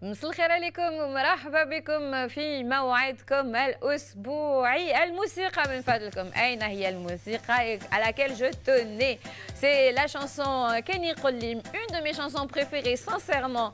مساء الخير عليكم ومرحبا بكم في موعدكم الأسبوعي الموسيقى من فضلكم. أين هي الموسيقى à laquelle je tenais? C'est la chanson Kenny Collim, une de mes chansons préférées sincèrement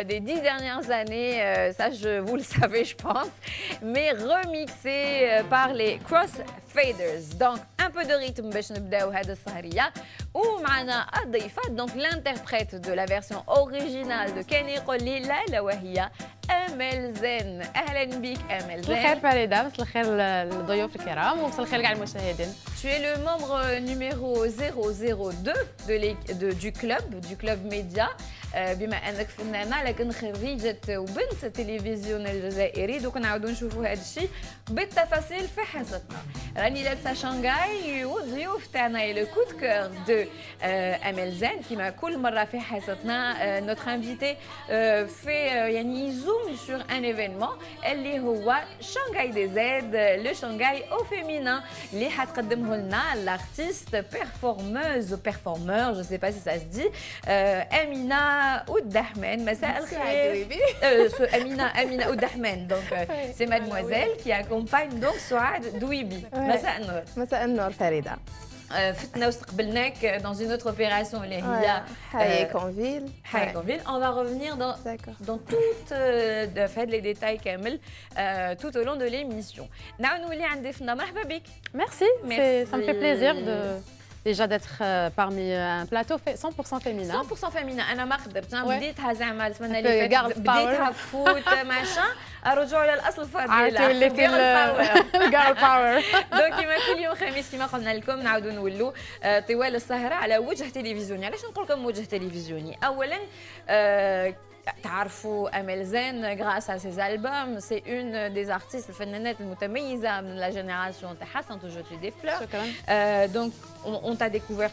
des 10 dernières années, ça vous le savez je pense, mais remixée par les Crossfaders. Donc un peu de rythme باش نبداو هذه السهرية ومعنا الضيفة donc l'interprète de la version originale de Kenny Collim لا وهي أمل زين. أهلا بك أمل زين. مساء الخير فريدة، مساء الخير للضيوف الكرام ومساء الخير على المشاهدين. Tu es le membre numéro 002 du club média. بما انك فنانه لكن خريجه وبنت تلفزيون الجزائري دوك نعاودوا نشوفوا هذا الشيء بالتفاصيل في حصتنا. راني لابسه شانغاي والضيوف تاعنا لو كود كور دو امل زين كيما كل مره في حصتنا نوتر انفيتي في يعني يزوم سور ان ايفينمون اللي هو شانغاي دي زاد لو شانغاي او فيمينان اللي حتقدمه لنا لارتيست بيرفورمور جو سي با سي سا سي امينه Oudahman, مساء الخير. Amina Oudahman, donc c'est mademoiselle qui accompagne donc Souad Douibi. مساء النور. مساء النور فريدة. فتنا واستقبلناك dans une autre opération اللي هي حي كونفيل. On va revenir dans toutes les détails كامل tout au long de l'émission. نعاود نولي عند ضيفنا. مرحبا بك. Merci, ça me fait plaisir déjà d'être parmi un plateau 100% féminin. 100% féminin. أنا ما قدرت. بديتها زعما السمانة اللي فاتت بديتها فوت ماشا رجوع للأصل فضيلة. الجيرل باور. دونك كيما كل يوم خميس كيما قلنا لكم نعاودوا نولوا طوال السهرة على وجه تلفزيوني. علاش نقول لكم وجه تلفزيوني؟ أولاً تعرفوا أمل زين grâce à ses albums, c'est une des artistes الفنانات المتميزة من la génération تاعها sans te jeter des fleurs. شكراً. Donc on t'a découvert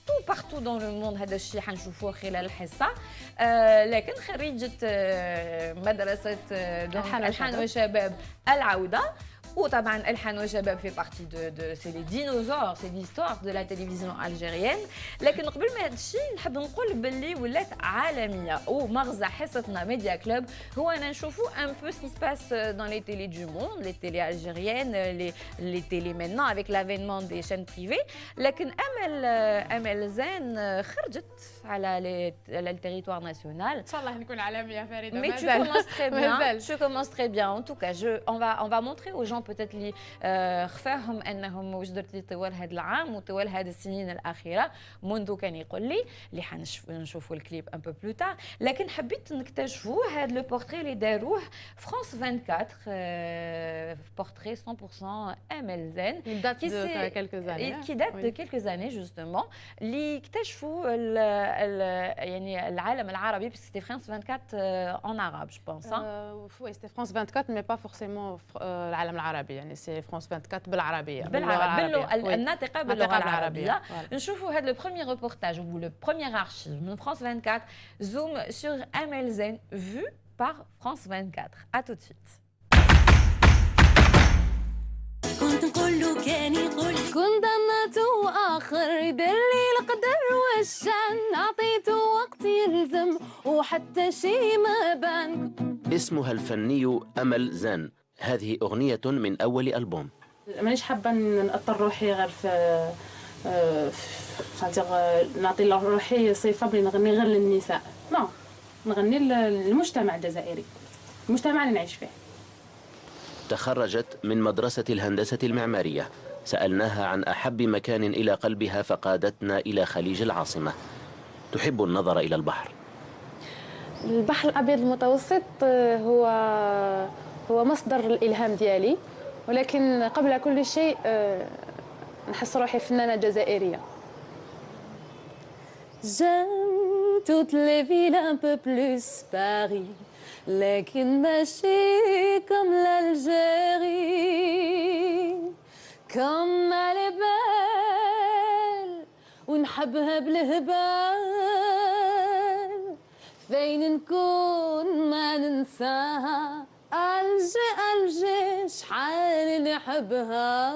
tout partout dans le monde. هذا الشيء حنشوفوه خلال الحصة. لكن خريجة مدرسة ألحان وشباب العودة. وطبعا ألحان وشباب في بارتي c'est les dinosaures, c'est l'histoire de la télévision algérienne. لكن قبل ما هذا الشيء نحب نقول باللي ولات عالمية ومغزى حصتنا ميديا كلوب هو أن نشوفوا un peu ce qui se passe dans les télés du monde, les télés algériennes, les télés maintenant avec l'avènement des chaînes privées. لكن أمل زين خرجت على التريتوار ناسيونال. إن شاء الله نكون عالمية فريدة. Mais tu commences très bien. Tu commences très bien. En tout cas, on va montrer aux gens peut-être اللي خفاهم انهم وجدت لي طوال هذا العام وطوال هذه السنين الاخيره منذ كان يقول لي اللي حنشوفوا الكليب ان بو بلو تار. لكن حبيت نكتشفوا هذا لو بورتري اللي داروه فرانس 24 بورتري 100% امل زين qui date de quelques années justement اللي اكتشفوا يعني العالم العربي parce que c'était France 24 en arabe je pense. Oui, c'était France 24 mais pas forcément العالم العربي يعني سي فرانس 24 بالعربيه الناطقه باللغه العربيه. نشوفوا هذا لو بروميير ريبورتاج ou le premier archive من France 24 zoom sur Amel Zen vu par France 24. À tout de suite. كنت نقول كان يقول كنت ضمنته آخر يدير لي القدر والشان عطيته وقت يلزم وحتى شي ما بان. اسمها الفني أمل زين. هذه أغنية من أول ألبوم. مانيش حابة نأطر روحي غير في نعطي روحي صفة بلي نغني غير للنساء. لا نغني للمجتمع الجزائري، المجتمع اللي نعيش فيه. تخرجت من مدرسة الهندسة المعمارية. سألناها عن أحب مكان إلى قلبها فقادتنا إلى خليج العاصمة. تحب النظر إلى البحر. البحر الأبيض المتوسط هو مصدر الإلهام ديالي، ولكن قبل كل شيء نحس روحي فنانة جزائرية. J'aime toutes les villes un peu plus Paris لكن ماشي comme l'Algérie comme elle est belle ونحبها بالهبال فين نكون ما ننساها ألجي شحال نحبها.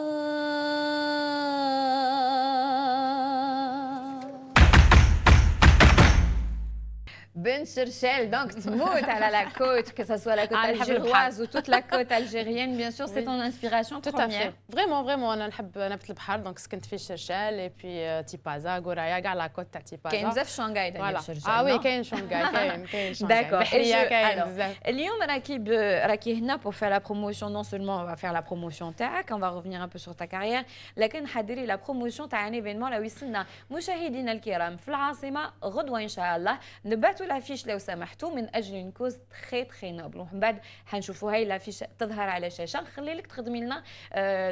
Ben Cherchel, donc تموت على la côte, que ce soit la côte algéroise ou toute la côte algérienne, bien sûr, c'est ton inspiration première. Vraiment, vraiment, أنا نحب نبت البحر دونك سكنت في شرشال et puis تيبازا غورايا كاع لا كوت تاع تيبازا. كاين بزاف شونغاي تاع شرشال. وي كاين شونغاي كاين شونغاي. D'accord. بحرية كاين بزاف. اليوم راكي هنا pour faire la promotion, non seulement on va faire la promotion تاعك, on va revenir un peu sur ta carrière, لكن حديري la promotion تاع un événement اللي وصلنا مشاهدينا الكرام في العاصمة غدوة إن شاء الله. نبعثوا لافيش لو سمحتوا من أجل une cause très très noble. ومن بعد حنشوفوا هاي لافيش تظهر على الشاشة. نخلي لك تخدمي لنا.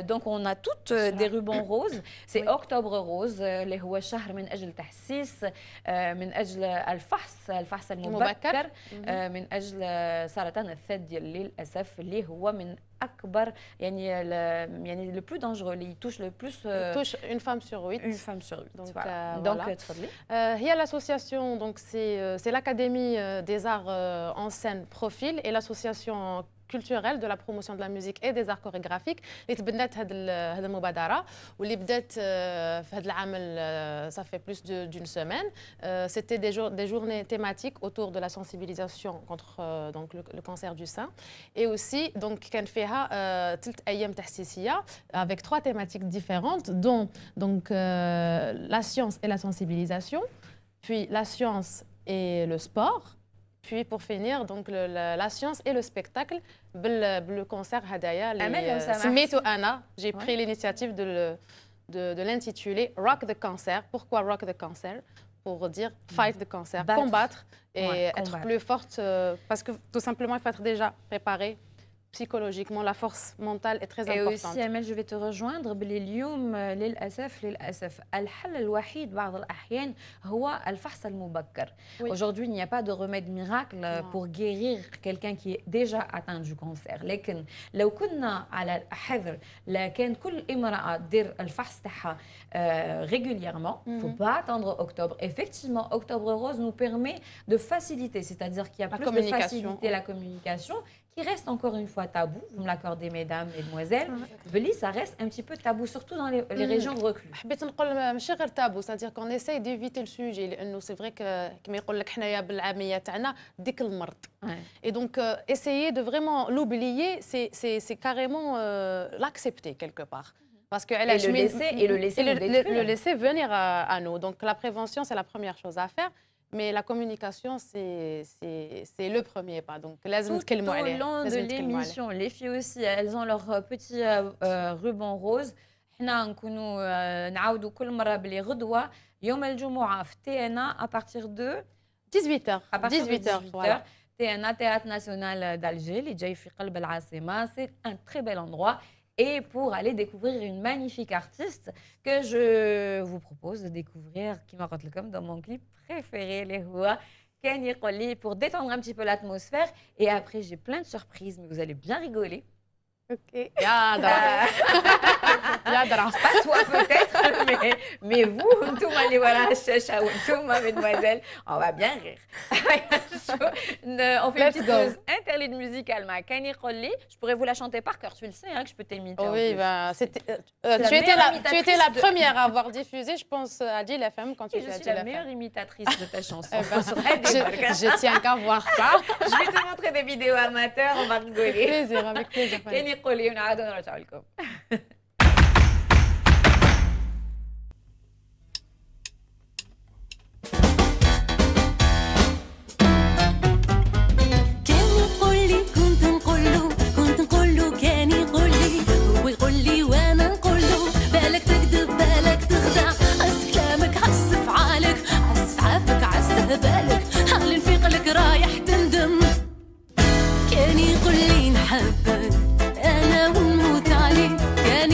Donc on a toutes des rubans roses. C'est octobre rose اللي هو شهر من أجل تحسيس, من أجل الفحص المبكر, من أجل سرطان الثدي للأسف اللي هو من أكبر يعني le plus dangereux اللي touche le plus touche une femme sur 8. Une femme sur 8. Donc تفضلي. هي l'association, donc c'est l'académie des arts en scène Profil et l'association culturelle de la promotion de la musique et des arts chorégraphiques اللي تبنات هذه المبادرة واللي بدات في هذا العام ça fait plus d'une semaine. C'était des journées thématiques autour de la sensibilisation contre donc le cancer du sein et aussi donc كان فيها 3 أيام تحسيسية avec 3 thématiques différentes dont donc la science et la sensibilisation, puis la science et le sport. Puis pour finir, donc la science et le spectacle, le concert Hadaya, سميته أنا, j'ai pris l'initiative de l'intituler Rock the Cancer. Pourquoi Rock the Cancer? Pour dire fight the cancer, combattre et être plus forte, parce que tout simplement il faut être déjà préparé psychologiquement, la force mentale est très importante. Et aussi, Amel, je vais te rejoindre. اليوم للأسف الحل الوحيد بعض الأحيان هو الفحص المبكر. Aujourd'hui, il n'y a pas de remède miracle pour guérir quelqu'un qui est déjà atteint du cancer. لكن لو كنا على الحذر, لكن كل امرأة دير الفحص تاعها régulièrement, il ne faut pas attendre octobre. Effectivement, Octobre Rose nous permet de faciliter, c'est-à-dire qu'il y a plus de faciliter la communication, qui reste encore une fois tabou, vous me l'accordez mesdames, mesdemoiselles, ça reste un petit peu tabou, surtout dans les régions recluses. حبيت نقول ماشي غير tabou, c'est-à-dire qu'on essaye d'éviter le sujet, لأنه c'est vrai que كما يقول لك حنايا بالعامية تاعنا ديك المرض. Et donc essayer de vraiment l'oublier, c'est carrément l'accepter quelque part. Parce que le laisser venir à nous. Donc la prévention, c'est la première chose à faire. Mais la communication, c'est le premier pas. Donc, tout au long de l'émission, les filles aussi, elles ont leur petit ruban rose. حنا نكونوا نعاودوا كل مرة بلي غدوة يوم الجمعة في TNA à partir de 18h. À partir de 18h. Voilà. TNA, Théâtre National d'Alger, اللي جاي في قلب العاصمة. C'est un très bel endroit. Et pour aller découvrir une magnifique artiste que je vous propose de découvrir, qui m'a rendu comme dans mon clip préféré, les Houa, Kani Qoli, pour détendre un petit peu l'atmosphère. Et après, j'ai plein de surprises, mais vous allez bien rigoler. Ok. Yadra. Pas toi peut-être, mais vous, tout les voilà, chacha, tout mesdemoiselles, on va bien rire. On fait une petite pause interlude musicale, ma Kani Qoli. Je pourrais vous la chanter par cœur, tu le sais, que je peux t'imiter. Oui, tu étais la première à avoir diffusé, je pense, à Dil FM quand tu étais à Dil FM. Je suis la meilleure imitatrice de ta chanson. Je tiens qu'à voir ça. Je vais te montrer des vidéos amateurs, on va rigoler. Plaisir, avec plaisir. كاني قولي ونعاود نرجع لكم. كان يقول لي كنت نقول له كان يقول لي هو يقول لي وانا نقول له بالك تكذب بالك تخدع عس كلامك عس فعالك عس عافك عس هبالك حال نفيق لك رايح تندم كان يقول لي نحبك أنا ونموت عليك كان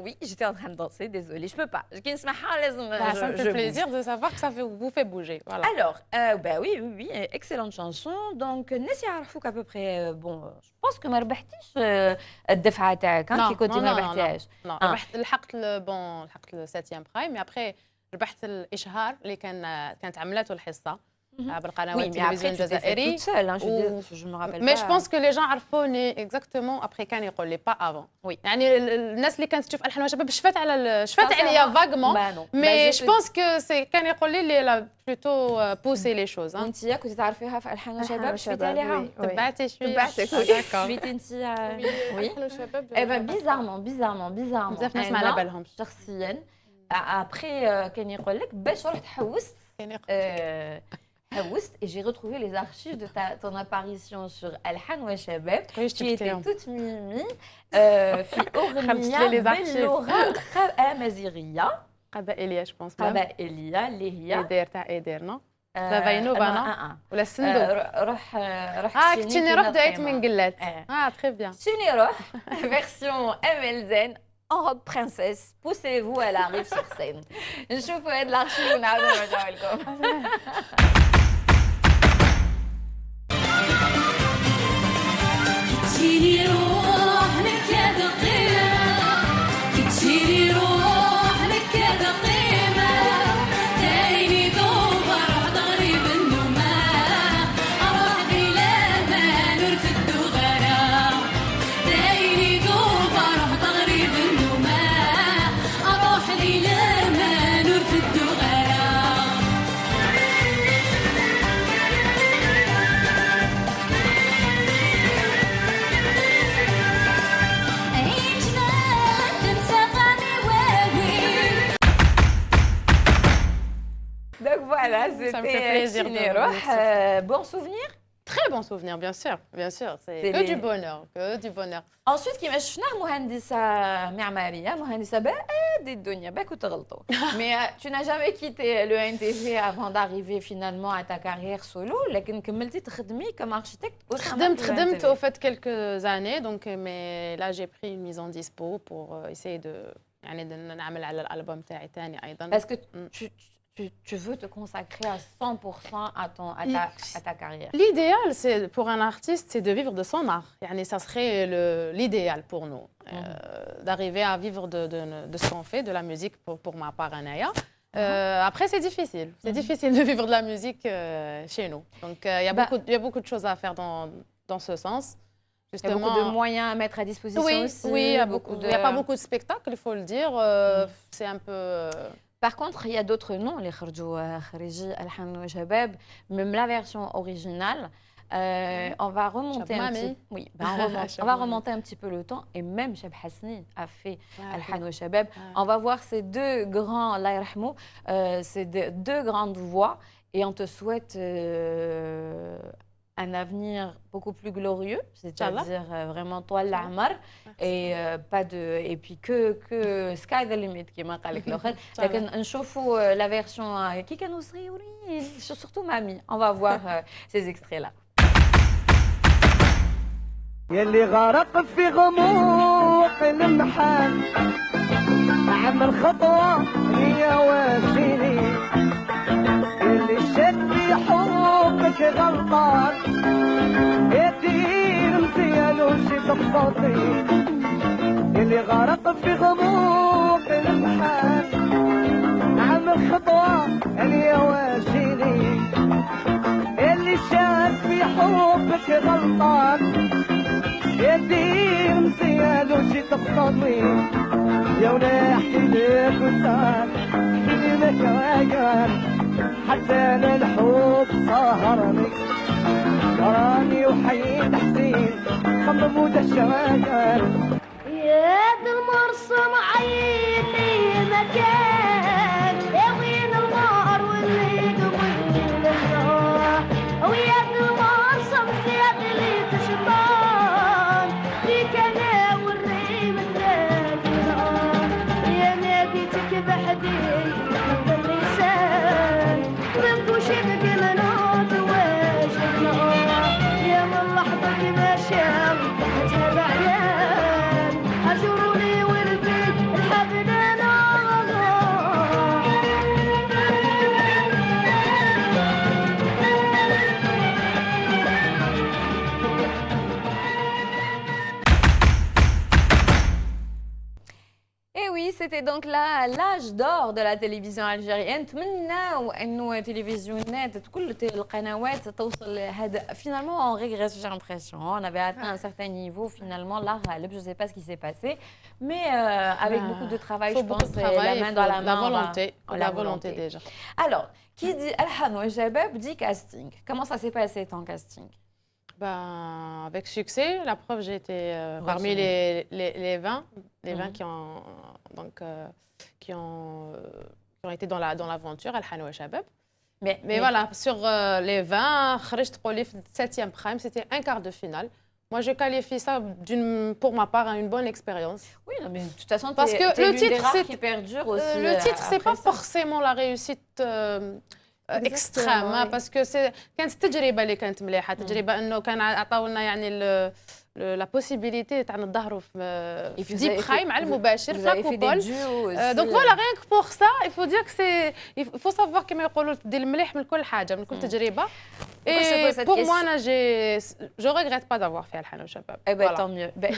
Oui, j'étais en train de danser, désolée, je peux pas. Qui ne se Ça me fait plaisir de savoir que ça vous fait bouger. Voilà. Alors, bah oui, oui, oui, excellente chanson. Donc, Nessia Arfouk à peu près, bon, je pense que ما ربحتيش الدفعة تاعك كي كنتي ما ربحتيهاش. لا ربحت لحقت الساتيام برايم مي ابخي ربحت الاشهار اللي كانت عملته الحصه بالقنوات التلفزيون الجزائري مي جو بونس كو لي جون عرفوني اكزاكتومون ابخي كان يقول لي با افون يعني الناس اللي كانت تشوف الحان وشباب شفات عليا فاغمون مي جو بونس كو سي كان يقول لي لا بلوتو بوسي لي شوز. انت كنتي تعرفيها في الحان وشباب شفيتي عليها تبعتي شويه تبعتك شفيتي انت وي اي بان بيزارمون بزاف ناس ما على بالهمش شخصيا ابخي كان يقول لك باش رحت حوست et j'ai retrouvé les archives de ton apparition sur Alhan wa Shabab. Tu étais toute mimi في أغنية باللغة الأمازيغية قبائلية je pense قبائلية اللي هي إيدير تاع إيدير نو فاينوفا ولا الصندوق روح كنتيني روح دعيت من قلات très bien كنتيني روح version MLZN en robe princesse. Poussez-vous, elle arrive sur scène. نشوفوا هاد الارشيف ونعاودوا نرجعوا لكم. كتشيلي روحك يا دقيقة كتشيلي روحك يا دقيقة دايري دوبة روح تغريب النومة أروح بلا ما نرفد غرام دايري دوبة روح تغريب النومة أروح بلا ما نرفد غرام Donc voilà, c'était Chinéroh. Bon souvenir? Très bon souvenir, bien sûr. C'est que du bonheur, Ensuite, كيما شفنا مهندسة معمارية، مهندسة بعاد الدنيا، باكو تغلطوا. Mais tu n'as jamais quitté le NTV avant d'arriver finalement à ta carrière solo, لكن كملتي تخدمي comme architecte au sein de خدمت au fait quelques années, donc mais là j'ai pris une mise en dispo pour essayer de يعني نعمل على الالبوم تاعي ثاني ايضا. Parce que tu veux te consacrer à 100% à ta carrière. L'idéal, c'est pour un artiste, c'est de vivre de son art. Yani, ça serait l'idéal pour nous, d'arriver à vivre de ce qu'on fait, de la musique pour ma part, Anaya. Après, c'est difficile. C'est difficile de vivre de la musique chez nous. Donc, il y a beaucoup de choses à faire dans ce sens. Justement, il y a beaucoup de moyens à mettre à disposition aussi. Oui, il n'y a pas beaucoup de spectacles, il faut le dire. C'est un peu... Par contre, il y a d'autres noms, les Kharjou, Khariji, Alhan wa Shabab, même la version originale. On va remonter on va remonter un petit peu le temps et même Cheb Hasni a fait Alhan wa Shabab. On va voir ces deux grands, Allah yarhamou, ces deux grandes voix et on te souhaite un avenir beaucoup plus glorieux, c'est-à-dire vraiment toi l'Amar et puis que sky the limit كما قال لك الاخر لكن نشوفوا la version كي كانوا صغيورين surtout mamie. On va voir ces extraits là. يلي غرق في غموق المحال عمل خطوة هي واشيني يلي شد في حبك غلطان يدير مزيان وشي تقصدي يلي غرق في غموق المحال عمل خطوة هي واشيني يلي شد في حبك غلطان يدير مزيان وشي تقصدي يا ونحكي لك وصار اللي ما كان حتى انا الحب سهرني راني وحيد حسين خمم ودشاير يا ذا المرسم عيني مكان يا وين النار والليل وين النار ويا ذا المرسم زياد اللي تشبان فيك انا والريم النار يا ناديتك بحدي باللسان بنقوش بقلنات واشنا يا من لحظة ما شاف حتى بعيان هجروني والبيت Oui, c'était donc là l'âge d'or de la télévision algérienne. نتمناو انه التلفزيونات كل القنوات توصل لهذا. Finalement, on regrette, j'ai l'impression. On avait atteint un certain niveau. Finalement, là, je ne sais pas ce qui s'est passé, mais avec beaucoup de travail, je pense, la main dans la main. La volonté déjà. Alors, qui dit Alhan ou Jabab dit casting. Comment ça s'est passé ton casting? Ben, avec succès, la preuve, j'ai été parmi les 20 qui ont été dans l'aventure, Al-Hanou et Shabab. Mais voilà, sur les 20, خرجت قولي في 7e prime, c'était un quart de finale. Moi, je qualifie ça, pour ma part, une bonne expérience. Oui, non, mais de toute façon, parce que le titre, qui perdure aussi. Le titre, c'est pas forcément la réussite extrême, parce que كانت التجربة اللي كانت مليحة، تجربة إنه كان عطاونا يعني la possibilité تاع نظهروا في دي برايم على المباشر في لاكوبول. Donc voilà, rien que pour ça, il faut dire que il faut savoir كما يقولوا دير المليح من كل حاجة، من كل تجربة. Et pour moi, je regrette pas d'avoir fait Al-Hanou Shabab. Eh ben tant mieux. Ben,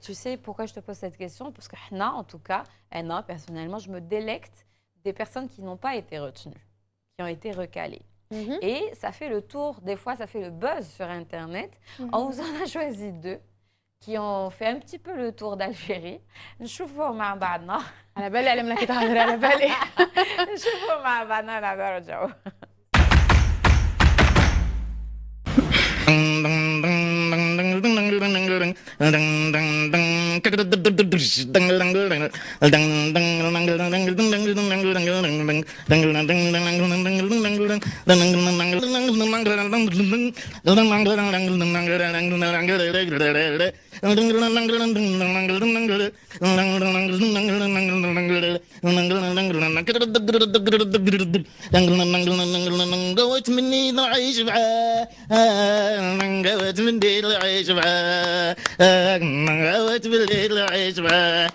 tu sais pourquoi je te pose cette question? Parce que Hna, en tout cas, Hna, personnellement, je me délecte des personnes qui n'ont pas été retenues, qui ont été recalées. Et ça fait le tour, des fois ça fait le buzz sur Internet. On vous en a choisi 2 qui ont fait un petit peu le tour d'Algérie. نشوفوا مع بعضنا. على بالي على ملك تهضري على بالي. نشوفوا مع بعضنا نرجعوا. قوت مني نعيش معاه قوت مني نعيش معاه قوت مني نعيش معاه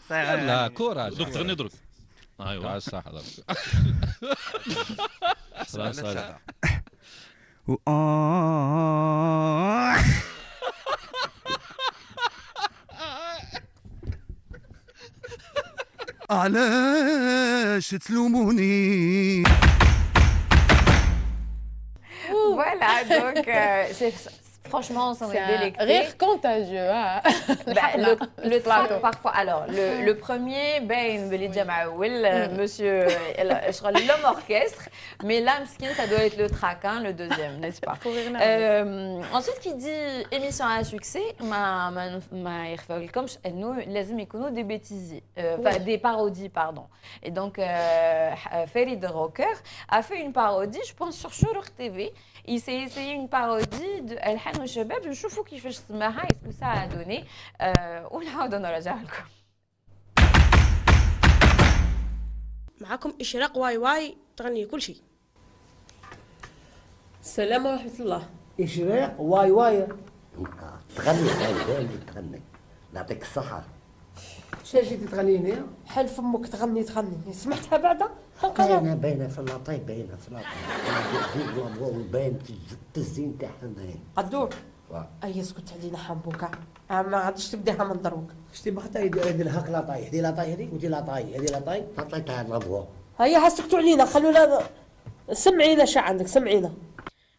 لا كورة دوك تغني دروك ايوا صح صح علاش تلوموني Voilà, donc franchement, on s'en est délecté. Rire contagieux. Hein. Le track, parfois. Alors, le premier, Ben Belidja Maoul, monsieur, l'homme orchestre. Mais là, ça doit être le track, hein, le deuxième, n'est-ce pas? Ensuite, qui dit émission à succès, comme nous, les amis, des bêtisiers, des parodies, pardon. Et donc, Farid Rocker a fait une parodie, je pense, sur Shuruk TV. Il s'est essayé une parodie de Al-Hanou Shabab. Je trouve qu'il fait ce que ça a donné. ونعاود نرجع لكم. معكم إشراق واي واي تغني كل شيء. السلام ورحمة الله. إشراق واي واي تغني تغني نعطيك الصحة. شنو جيتي تغني هنا؟ حل فمك تغني سمعتها بعدا؟ باينة في اللاطاي باينة في اللاطاي باين في الزين تاعها قدور اي اسكت علينا حنبوكا ما عادش تبداها من دروك شتي بغيت هذه الهاك لاطاي هذه لاطاي هذه ودي لاطاي هذه لاطاي تاع لافوا هيا هسكتوا علينا خلونا سمعينا شا عندك سمعينا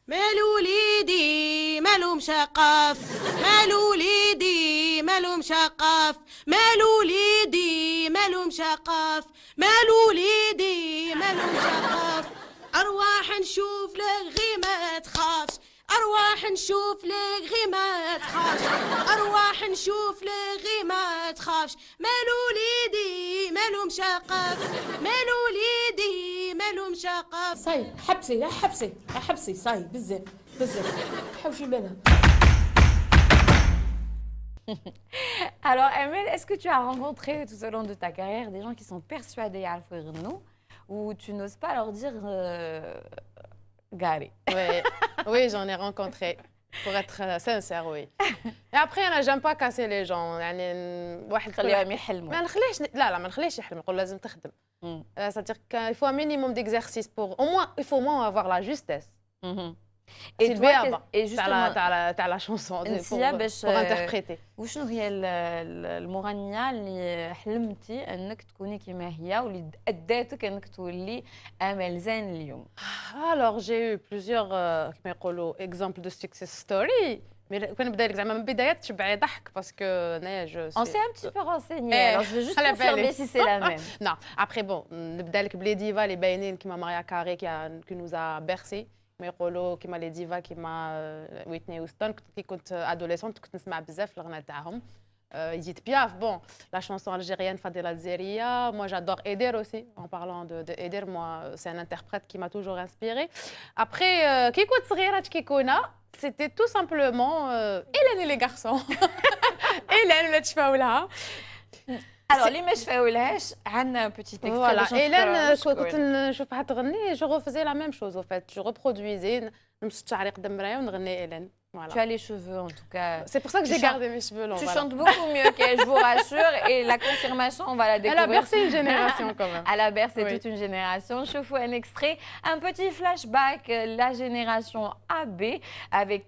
مالو وليدي مالو مشقف مالو وليدي مالو مشقف مالو وليدي مالو مشقف مالو وليدي مالو مشقف أرواح نشوف لك غي ما تخافش أرواح نشوف لك غي ما تخافش أرواح نشوف لك غي ما تخافش مالو وليدي مالو مشقف مالو وليدي مالو مشقف صاي حبسي حبسي حبسي صاي بزاف حوشي منها. Alors, Emel, est-ce que tu as rencontré tout au long de ta carrière des gens qui sont persuadés à Al-Fouirnou ou tu n'oses pas leur dire Gary? Oui, j'en ai rencontré. Pour être sincère, oui. Et après, أنا j'aime pas casser les gens. يعني واحد خليهم يحلموا. ما نخليش ما نخليش يحلم، نقول لازم تخدم. C'est-à-dire qu'il faut un minimum d'exercice pour il faut au moins avoir la justesse. Et toi, et justement تاع la chanson pour interpréter. وشنو هي المغنية اللي حلمتي انك تكوني كيما هي واللي اداتك انك تولي امل زين اليوم؟ Alors j'ai eu plusieurs كما يقولوا exemples de success story. Mais كون نبدا لك زعما من البدايات تشبعي ضحك باسكو انا جو On s'est un petit peu renseigné. Alors je vais juste confirmer si c'est la même. Non, après bon, نبدا لك بلي ديفا اللي باينين كيما ماريا كاري qui nous a bercé. كما يقولوا كيما لي ديفا كيما ويتني هيوستن كي كنت ادوليسونت كنت نسمع بزاف الغناء تاعهم. Edith Piaf, bon, la chanson algérienne Fadela Alzeria. Moi, j'adore Eder aussi. En parlant de Eder, moi, c'est un interprète qui m'a toujours inspirée. Après, Kiko Tsrirat Kikona, c'était tout simplement Hélène et les garçons. Hélène, le tchfaoula. Alors, les mèches faoulash, un petit extrait. Voilà, Hélène, quand je faisais تغني, je refaisais la même chose, en fait. Je reproduisais, نمسك شعري قدام المراية ونغني Hélène. Voilà. Tu as les cheveux en tout cas. C'est pour ça que j'ai gardé mes cheveux longs. Tu chantes beaucoup mieux qu'elle, je vous rassure. Et la confirmation, on va la découvrir. Elle a bercé une génération quand même. Elle a bercé toute une génération. Je vous fais un extrait, un petit flashback, la génération AB avec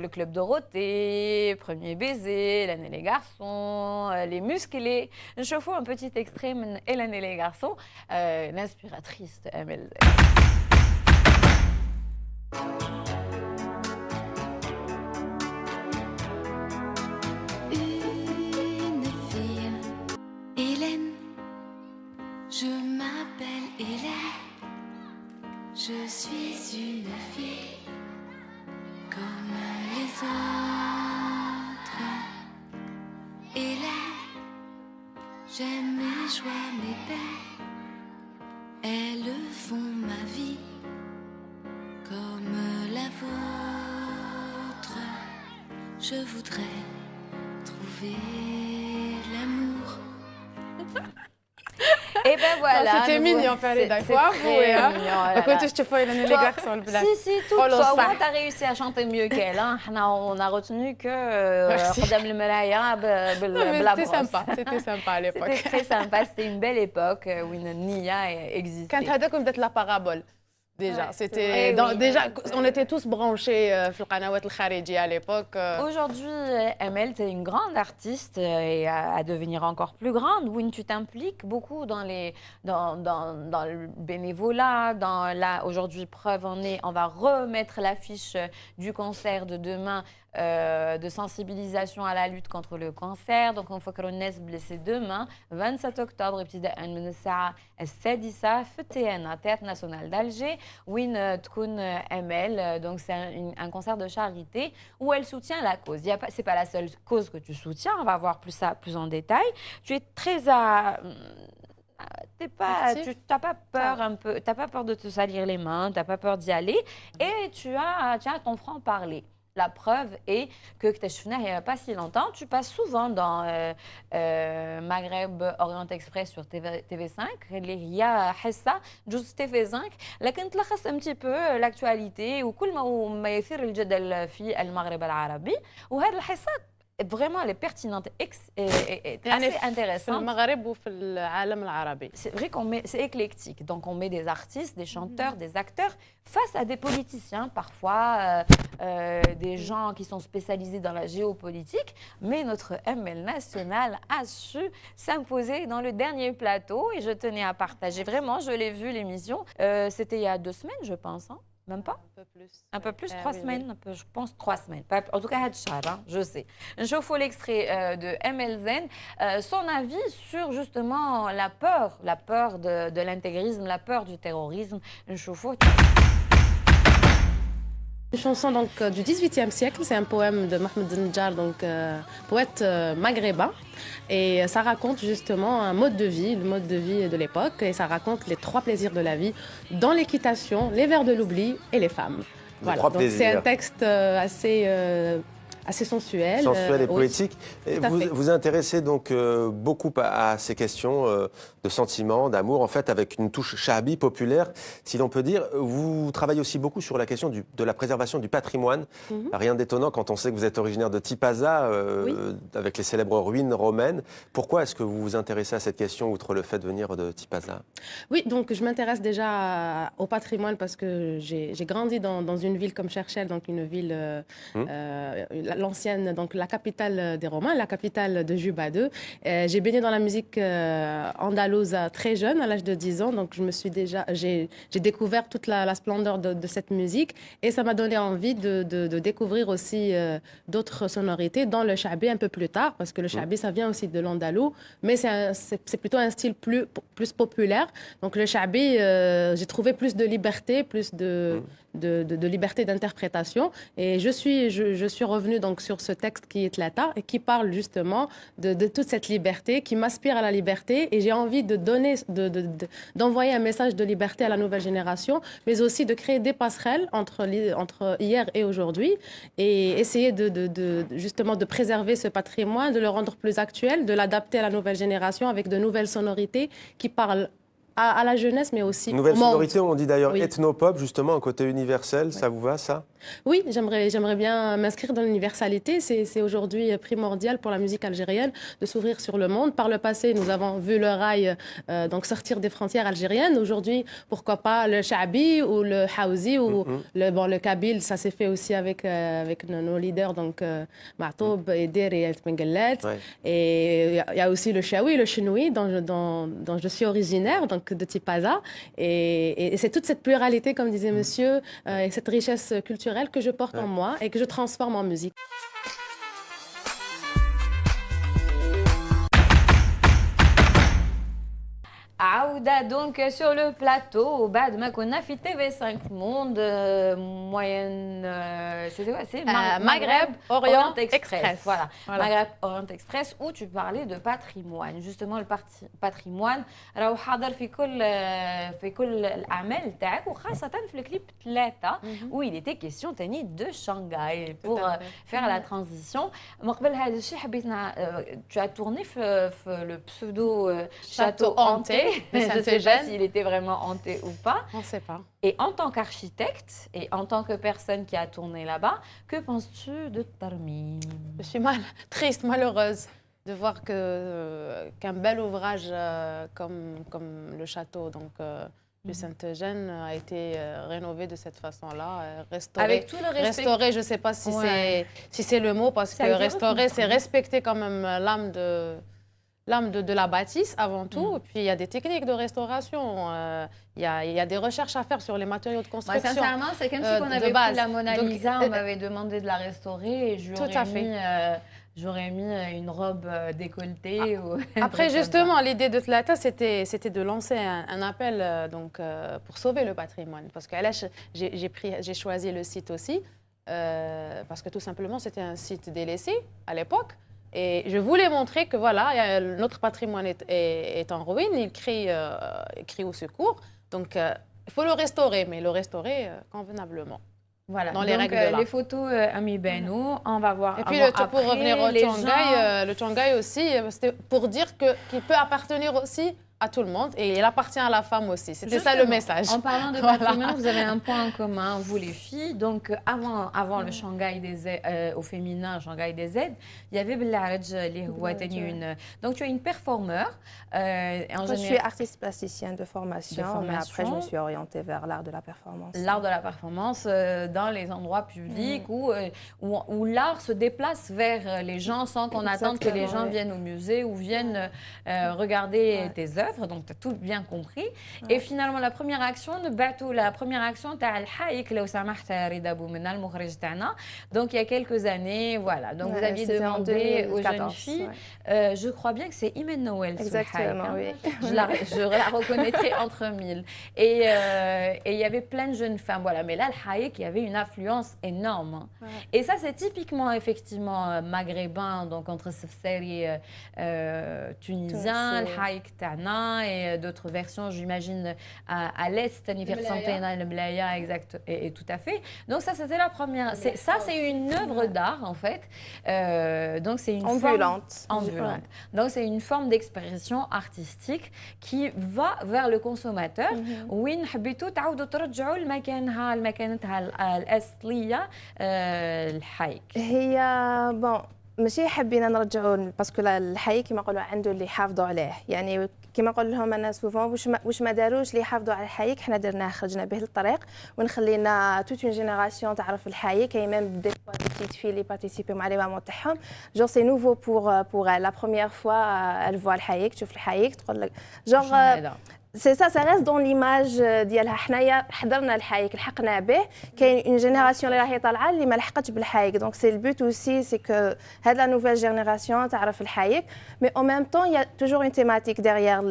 le Club Dorothée, Premier Baiser, Hélène et les garçons, les musclés. Je vous fais un petit extrait, Hélène et les garçons, l'inspiratrice de MLZ. Je m'appelle Hélène, je suis une fille comme les autres. Hélène, j'aime mes joies, mes peines, elles font ma vie comme la vôtre. Je voudrais trouver l'amour. Et ben voilà. C'était mignon, Farida. Il faut avouer. Quand je te fais les garçons, le blanc. Si, toi, tu as réussi à chanter mieux qu'elle. On a retenu que Madame le Malaya, c'était sympa. C'était sympa à l'époque. C'était très sympa. C'était une belle époque où une Nia existait. Quand tu as comme d'être la parabole. Déjà, c'était déjà on était tous branchés في القنوات الخارجية à l'époque. Aujourd'hui, Amel, tu es une grande artiste et à devenir encore plus grande. Où tu t'impliques beaucoup dans le bénévolat, aujourd'hui preuve en est, on va remettre l'affiche du concert de demain de sensibilisation à la lutte contre le cancer. Donc on فكروا الناس blessés demain 27 octobre ابتداء من الساعة 6 في التيانا Théâtre National d'Alger وين تكون Amel. Donc c'est un concert de charité où elle soutient la cause. C'est pas la seule cause que tu soutiens, on va voir ça plus en détail. Tu es très t'as pas peur un peu, t'as pas peur de te salir les mains, t'as pas peur d'y aller et tu as ton franc-parler. La preuve est que il n'y a pas si longtemps, tu passes souvent dans Maghreb Orient Express sur TV5. Il y a Hessa, juste TV5. Là, quand tu un petit peu l'actualité ou كل ما يثير الجدل في المغرب العربي وهذا الحصات vraiment elle est pertinente et assez intéressante. C'est vrai c'est éclectique. Donc on met des artistes, des chanteurs, des acteurs face à des politiciens, parfois des gens qui sont spécialisés dans la géopolitique. Mais notre ML national a su s'imposer dans le dernier plateau et je tenais à partager. Vraiment, je l'ai vu l'émission. C'était il y a 2 semaines, je pense. Hein. Même pas? Un peu plus. Un peu plus, 3 semaines, je pense 3 semaines. En tout cas, je sais. Je vous fais l'extrait de MLZ, son avis sur justement la peur de l'intégrisme, la peur du terrorisme. Je vous Une chanson donc, du XVIIIe siècle, c'est un poème de Mohamed Zenjar, donc poète maghrébin. Et ça raconte justement un mode de vie, le mode de vie de l'époque. Et ça raconte les 3 plaisirs de la vie, dans l'équitation, les vers de l'oubli et les femmes. Voilà, donc c'est un texte assez sensuel. Sensuel et oui. poétique. Et vous vous intéressez donc beaucoup à ces questions de sentiments, d'amour, en fait, avec une touche shahabi populaire, si l'on peut dire. Vous travaillez aussi beaucoup sur la question de la préservation du patrimoine. Rien d'étonnant quand on sait que vous êtes originaire de Tipaza, avec les célèbres ruines romaines. Pourquoi est-ce que vous vous intéressez à cette question, outre le fait de venir de Tipaza? Oui, donc je m'intéresse déjà au patrimoine parce que j'ai grandi dans une ville comme Cherchel, donc une ville, l'ancienne, donc la capitale des Romains, la capitale de Juba II. J'ai baigné dans la musique andalouse très jeune, à l'âge de 10 ans, donc j'ai découvert toute la splendeur de cette musique et ça m'a donné envie de découvrir aussi d'autres sonorités dans le shahabi un peu plus tard, parce que le shahabi, ça vient aussi de l'andalou, mais c'est plutôt un style plus populaire. Donc le shahabi, j'ai trouvé plus de liberté, plus de liberté d'interprétation. Et je suis revenue donc sur ce texte qui est Tlata et qui parle justement de toute cette liberté, qui m'aspire à la liberté. Et j'ai envie d'envoyer un message de liberté à la nouvelle génération, mais aussi de créer des passerelles entre hier et aujourd'hui et essayer justement de préserver ce patrimoine, de le rendre plus actuel, de l'adapter à la nouvelle génération avec de nouvelles sonorités qui parlent à la jeunesse, mais aussi nouvelle au monde. sonorité, on dit d'ailleurs ethnopop, justement, un côté universel. Ça vous va, ça? Oui, j'aimerais bien m'inscrire dans l'universalité. C'est aujourd'hui primordial pour la musique algérienne de s'ouvrir sur le monde. Par le passé, nous avons vu le rail donc sortir des frontières algériennes. Aujourd'hui, pourquoi pas le shahabi ou le haouzi ou le kabyle. Ça s'est fait aussi avec nos leaders, donc Ma'toub, Eder et Mengellet. Et il y a aussi le chaoui, le chenoui, dont je suis originaire, donc de Tipaza. Et c'est toute cette pluralité, comme disait monsieur, et cette richesse culturelle que je porte en moi et que je transforme en musique. عودة دونك sur le plateau وبعد ما كنا في TV5 Monde moyenne c'était quoi, c'est Maghreb Orient Express. Voilà. Maghreb Orient Express où tu parlais de patrimoine, justement le patrimoine راهو حاضر في كل الأعمال تاعك وخاصة في الكليب 3 où il était question تاني de Shanghai pour faire la transition. من قبل هذا الشيء حبيت tu as tourné في le pseudo château hanté. Je ne sais pas s'il était vraiment hanté ou pas. On ne sait pas. Et en tant qu'architecte et en tant que personne qui a tourné là-bas, que penses-tu de Tarmim? Je suis triste, malheureuse de voir qu'un bel ouvrage comme le château du Saint-Eugène a été rénové de cette façon-là, restauré. Avec tout le respect. Restauré, je ne sais pas si c'est le mot, parce que restaurer, c'est respecter quand même l'âme de la bâtisse avant tout. Et puis il y a des techniques de restauration. Il y a des recherches à faire sur les matériaux de construction. Sincèrement, c'est comme si on avait pris la Mona Lisa, on m'avait demandé de la restaurer et j'aurais mis une robe décolletée. Après, justement, l'idée de Tlata, c'était de lancer un appel pour sauver le patrimoine. Parce que là, j'ai choisi le site aussi, parce que tout simplement, c'était un site délaissé à l'époque. Et je voulais montrer que voilà, notre patrimoine est en ruine, il crie au secours. Donc, il faut le restaurer, mais le restaurer convenablement. Voilà, dans les règles de l'art. Les photos Ami Benou, on va voir. Et puis, pour revenir au Tiangai, le Tiangai aussi, c'était pour dire qu'il peut appartenir aussi à tout le monde et il appartient à la femme aussi. C'était ça le message. En parlant de patrimoine, vous avez un point en commun, vous les filles. Donc, avant le Shanghai au féminin, Shanghai des aides, il y avait Belarj, les une. Donc, tu es une performeur. Je suis artiste plasticienne de formation, mais après, je me suis orientée vers l'art de la performance. L'art de la performance dans les endroits publics où l'art se déplace vers les gens sans qu'on attende que les gens viennent au musée ou viennent regarder tes œuvres. Donc tu as tout bien compris. Et finalement la première action تاع الحايك لو سمحت رضا بومنا المخرج تاعنا. Donc il y a quelques années, voilà. Donc vous aviez demandé aux jeunes filles, je crois bien que c'est Imen Noël. Exactement, oui. Je la reconnaîtrai entre mille. Et il y avait plein de jeunes femmes, voilà. Mais là le haïk, il y avait une affluence énorme. Et ça c'est typiquement effectivement maghrébin, donc entre Sefsari tunisien, le haïk tana. Amina et d'autres versions, j'imagine, à l'Est, le Mlaya, exact, et tout à fait. Donc ça, c'était la première. Ça, c'est une œuvre d'art, en fait. Donc c'est une ambulante. Ambulante. Donc c'est une forme d'expression artistique qui va vers le consommateur. وين حبيتوا تعاودوا ترجعوا لمكانها لمكانتها الأصلية الحايك. هي بون ماشي حابين نرجعوا باسكو الحي كيما نقولوا عنده اللي حافظوا عليه يعني كيما نقول لهم انا سوفون واش ما داروش اللي يحافظوا على الحيك حنا درناه خرجنا به للطريق ونخلينا توت اون جينيراسيون تعرف الحي كاين ميم دي فوا دي بتيت في لي بارتيسيبي مع لي مامون تاعهم جور سي نوفو بور لا بروميير فوا ال فوا الحيك تشوف الحيك تقول لك جور سي ça reste dans l'image ديالها حنايا حضرنا الحايك لحقنا به كاين اون جينيراسيون اللي راهي طالعه اللي ما لحقتش بالحايك دونك سي البوت اوسي سي كو هاد لا نوفيل جينيراسيون تعرف الحايك مي او ميم طون il y a toujours une thématique derrière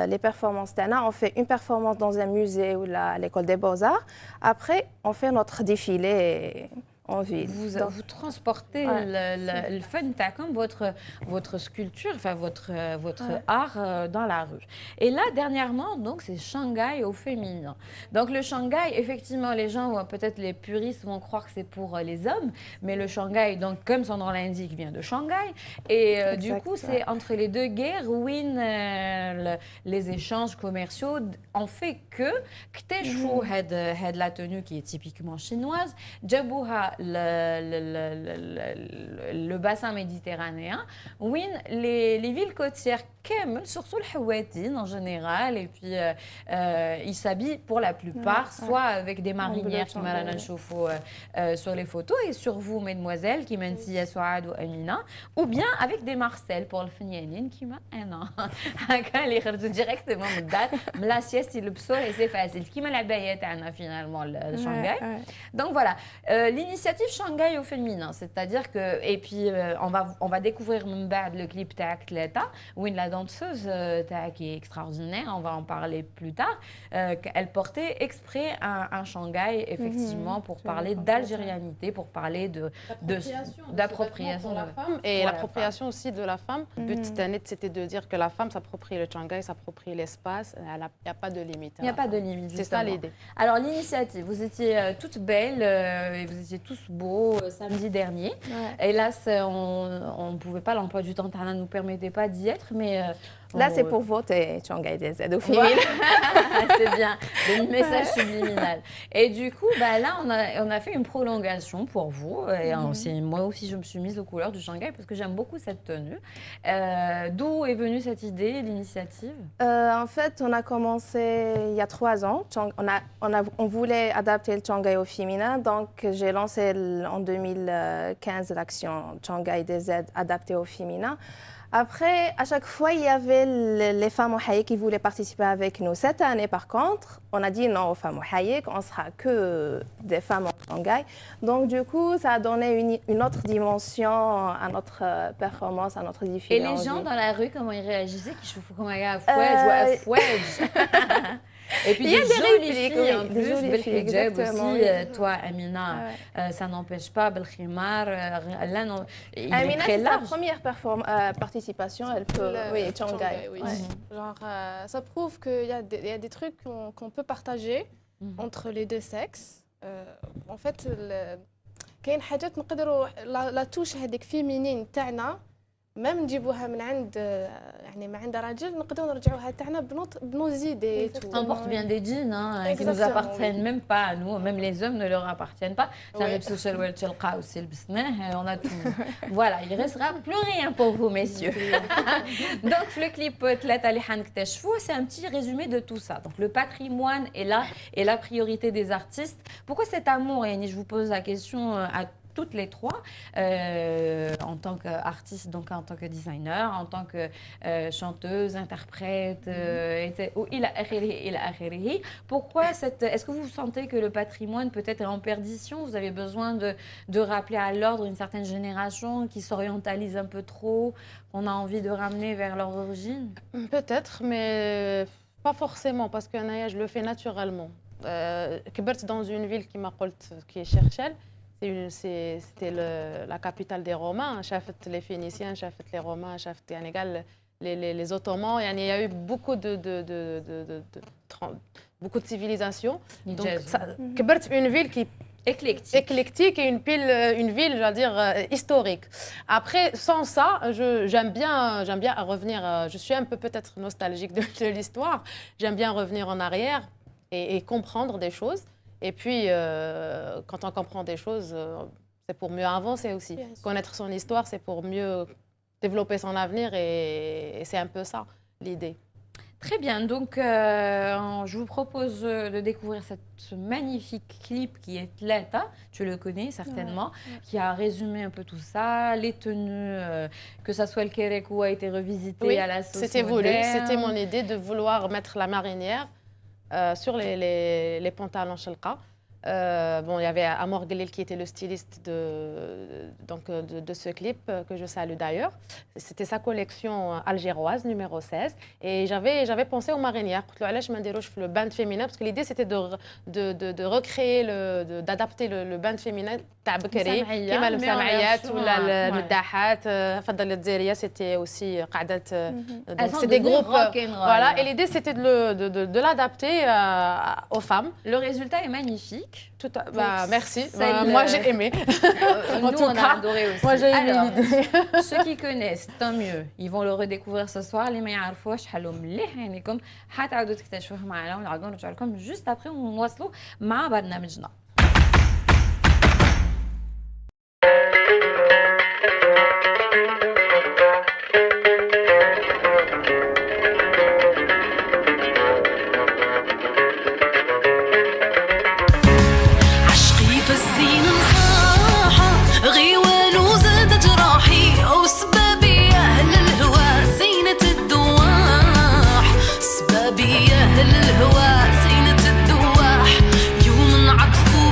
les performances تاعنا on fait une performance dans un musée ou l'école des beaux-arts après on fait notre défilé en ville. Vous transportez le fun comme votre sculpture, enfin votre art dans la rue. Et là, dernièrement, donc c'est Shanghai au féminin. Donc le Shanghai, effectivement, les gens, peut-être les puristes vont croire que c'est pour les hommes, mais le Shanghai, donc comme son nom l'indique, vient de Shanghai. Et du coup, c'est entre les deux guerres où les échanges commerciaux ont fait que Kteshou had la tenue qui est typiquement chinoise, Djabouha le bassin méditerranéen, où les villes côtières, surtout le Hawatine en général, et puis ils s'habillent pour la plupart, soit avec des marinières qui sur les photos, et sur vous, mesdemoiselles, qui Mentia, Souad ou Amina, ou bien avec des marcelles pour le Fnianin, qui m'a un an. Quand les directement, la sieste, il le psor et c'est facile. Qui m'a la baillette, finalement, le Shanghai. Donc voilà, l'initiative Shanghai au féminin, c'est-à-dire que, et puis on va découvrir le clip Tleta, où la danseuse qui est extraordinaire, on va en parler plus tard, elle portait exprès un Shanghai, effectivement, pour parler d'algérianité, pour parler d'appropriation de la femme. Et l'appropriation aussi de la femme, le but c'était de dire que la femme s'approprie le Shanghai, s'approprie l'espace, il n'y a pas de limite. Il n'y a pas de limite, c'est ça l'idée. Alors l'initiative, vous étiez toutes belles, et vous étiez tous beaux samedi dernier. Hélas, on ne pouvait pas, l'emploi du temps ne nous permettait pas d'y être, mais... Là, c'est pour voter Shanghai DZ au féminin. C'est bien, le message subliminal. Et du coup, là, on a fait une prolongation pour vous. Et moi aussi, je me suis mise aux couleurs du Shanghai parce que j'aime beaucoup cette tenue. D'où est venue cette idée, l'initiative? En fait, on a commencé il y a 3 ans. On voulait adapter le Shanghai au féminin. Donc, j'ai lancé en 2015 l'action Shanghai DZ adaptée au féminin. Après, à chaque fois, il y avait les femmes au Hayek qui voulaient participer avec nous. Cette année, par contre, on a dit non aux femmes au Hayek, on sera que des femmes en Shanghai. Donc, du coup, ça a donné une autre dimension à notre performance, à notre défilé. Et les gens dans la rue, comment ils réagissaient? Comment il y a un fouet. Et puis il y a des jolies filles en plus, بالحجاب aussi. Toi, Amina, ça n'empêche pas, بالخمار. Amina, c'est sa première participation, elle peut, Shanghai. Genre, ça prouve qu'il y a des trucs qu'on peut partager entre les deux sexes. En fait, كاين حاجات نقدروا لا توش هذيك فيمينين تاعنا même نجيبوها من عند يعني ما عند راجل نقدروا نرجعوها تاعنا بنو زيدي. On porte bien des jeans qui ne nous appartiennent même pas à nous, même les hommes ne leur appartiennent pas. On a tout. Voilà, il ne restera plus rien pour vous, messieurs. Donc le clip Tleta li حنكتشفوا, c'est un petit résumé de tout ça. Donc le patrimoine est là et la priorité des artistes. Pourquoi cet amour, Yanni? Je vous pose la question à toutes les trois, en tant qu'artiste, donc en tant que designer, en tant que chanteuse, interprète, pourquoi est-ce que vous sentez que le patrimoine peut-être est en perdition? Vous avez besoin de rappeler à l'ordre une certaine génération qui s'orientalise un peu trop, qu'on a envie de ramener vers leur origine? Peut-être, mais pas forcément, parce que Naya, je le fais naturellement. كبرت dans une ville qui est Cherchel. C'était la capitale des Romains. شافت les Phéniciens, شافت les Romains, شافت يعني قال les Ottomans. Il y a eu beaucoup de civilisations. Donc, كبرت une ville qui éclectique et une ville, je veux dire, historique. Après, sans ça, j'aime bien revenir. Je suis un peu peut-être nostalgique de l'histoire. J'aime bien revenir en arrière et comprendre des choses. Et puis, quand on comprend des choses, c'est pour mieux avancer aussi. Connaître son histoire, c'est pour mieux développer son avenir et c'est un peu ça l'idée. Très bien, donc je vous propose de découvrir ce magnifique clip qui est Tlata, tu le connais certainement, qui a résumé un peu tout ça, les tenues, que ça soit le kérékou a été revisité à la sauce c'était voulu, moderne. c'était mon idée de vouloir mettre la marinière sur les pantalons shalqa. Bon, il y avait Amor Galil qui était le styliste de ce clip, que je salue d'ailleurs. C'était sa collection algéroise, numéro 16. Et j'avais pensé aux marinières. Le band féminin, parce que l'idée c'était de recréer, d'adapter le band féminin. كيما المسامعيات ولا المداحات فضل الجزائريه c'était aussi قعدات donc c'est des groupes voilà et l'idée c'était de l'adapter aux femmes. Le résultat est magnifique. Merci. Moi j'ai aimé. Nous on a adoré aussi. Moi j'ai aimé l'idée. Ceux qui connaissent tant mieux, ils vont le redécouvrir ce soir. اللي ما يعرفوش حلو مليح عينيكم حتعاودوا تكتشفوه معنا ونعاودوا نرجعوا لكم juste après ونواصلوا مع برنامجنا. الهوى زينة الدواح يوم عطفو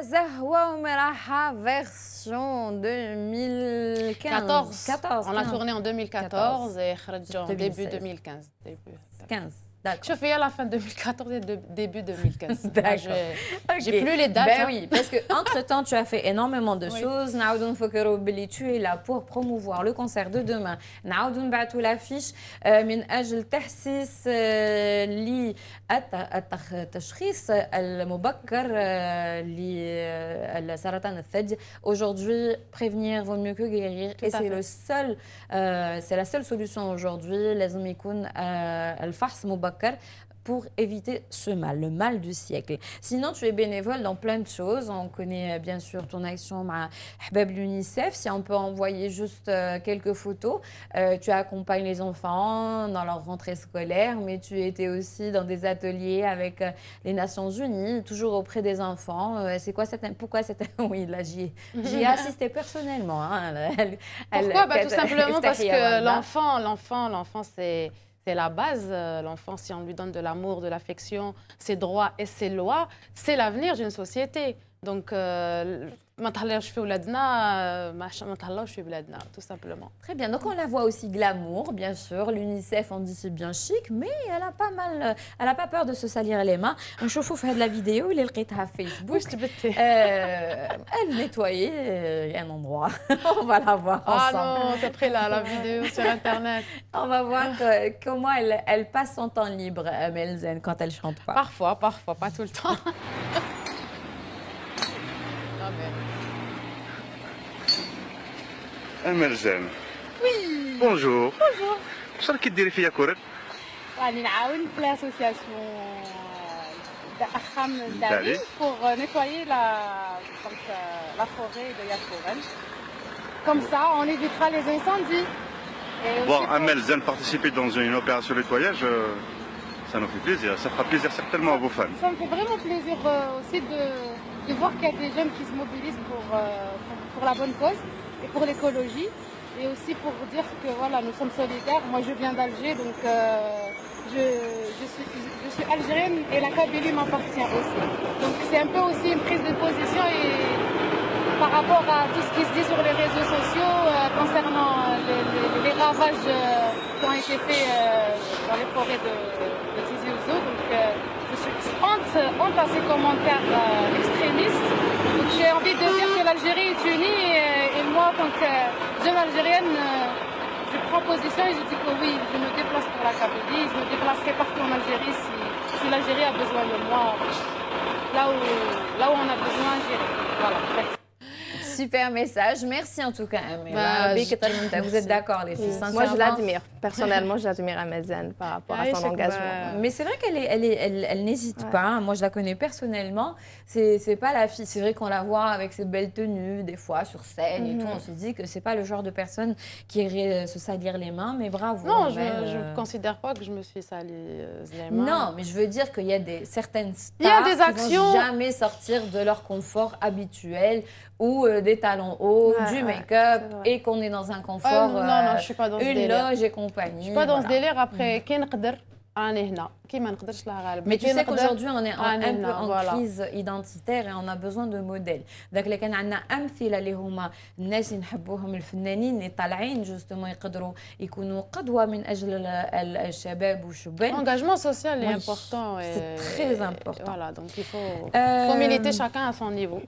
زهوة ومراحة version 2014. On l'a tourné en 2014 et خرج en début 2015. 15. D'accord. Je fais à la fin 2014 et début 2015. D'accord. J'ai plus les dates. Ben oui, parce que entre temps tu as fait énormément de choses. نعاودو نفكروا باللي tu es là pour promouvoir le concert de demain. نعاودو نبعثوا l'affiche من أجل تحسيس للتشخيص المبكر لسرطان الثدي. Aujourd'hui, prévenir vaut mieux que guérir. Et c'est le seul, c'est la seule solution aujourd'hui. لازم يكون الفحص مبكر pour éviter ce mal, le mal du siècle. Sinon, tu es bénévole dans plein de choses. On connaît bien sûr ton action à Hbab l'UNICEF. Si on peut envoyer juste quelques photos, tu accompagnes les enfants dans leur rentrée scolaire, mais tu étais aussi dans des ateliers avec les Nations Unies, toujours auprès des enfants. C'est quoi cette... Pourquoi cette... Oui, là, j'y ai assisté personnellement. Hein. Pourquoi tout simplement parce que l'enfant, c'est la base. L'enfant, si on lui donne de l'amour, de l'affection, ses droits et ses lois, c'est l'avenir d'une société. Donc, ما تهلاوش في ولادنا ما تهلاوش في بلادنا tout simplement. Très bien. Donc on la voit aussi glamour, bien sûr. L'UNICEF on dit c'est bien chic, mais elle a pas mal, elle a pas peur de se salir les mains. نشوفوا في هذه la vidéo اللي لقيتها في فيسبوك. Elle nettoyait un endroit. On va la voir ensemble. Ah non, t'as pris la vidéo sur internet. On va voir comment elle passe son temps libre, Melzen, quand elle chante pas. Parfois, pas tout le temps. Melzen. Oui. Bonjour. Bonjour. شنو كديري فيا كورك؟ راني نعاون في l'association Akham Dali pour nettoyer la forêt de Yaforen. Comme ça, on évitera les incendies. Voir Melzen participer dans une opération de nettoyage, ça nous fait plaisir. Ça fera plaisir certainement à vos fans. Ça me fait vraiment plaisir aussi de voir qu'il y a des jeunes qui se mobilisent pour la bonne cause et pour l'écologie. Et aussi pour dire que voilà, nous sommes solidaires. Moi, je viens d'Alger, donc je suis algérienne et la Kabylie m'appartient aussi. Donc c'est un peu aussi une prise de position et par rapport à tout ce qui se dit sur les réseaux sociaux concernant les ravages qui ont été faits dans les forêts de Tizi Ouzou. Donc je suis honte à ces commentaires extrémistes. Donc j'ai envie de dire que l'Algérie est unie et moi, en tant que jeune algérienne, je prends position et je dis que oui, je me déplace pour la Kabylie, je me déplacerai partout en Algérie si l'Algérie a besoin de moi. Là où on a besoin, j'irai. Voilà. Super message, merci en tout cas. Vous êtes d'accord les filles? Moi je l'admire, personnellement j'admire Melzen par rapport à son engagement. Mais c'est vrai qu'elle n'hésite pas, moi je la connais personnellement, c'est pas la fille, c'est vrai qu'on la voit avec ses belles tenues des fois sur scène et tout, on se dit que c'est pas le genre de personne qui irait se salir les mains, mais bravo. Non, je ne considère pas que je me suis sali les mains. Non, mais je veux dire qu'il y a certaines stars qui vont jamais sortir de leur confort habituel ou des talons hauts, du make-up et qu'on est dans un confort, non, je suis pas dans ce une délire. loge et compagnie. Je suis pas dans ce délire. Après, qui نقدر أنا هنا كي ما نقدرش لا غالب. Mais tu sais qu'aujourd'hui on est un peu en crise identitaire et on a besoin de modèles. داك اللي كان عندنا أمثلة اللي هما الناس نحبوهم الفنانين اللي طالعين justement يقدروا يكونوا قدوة من أجل الشباب والشبان. L'engagement social est important. C'est très important. Voilà, donc il faut militer chacun à son niveau.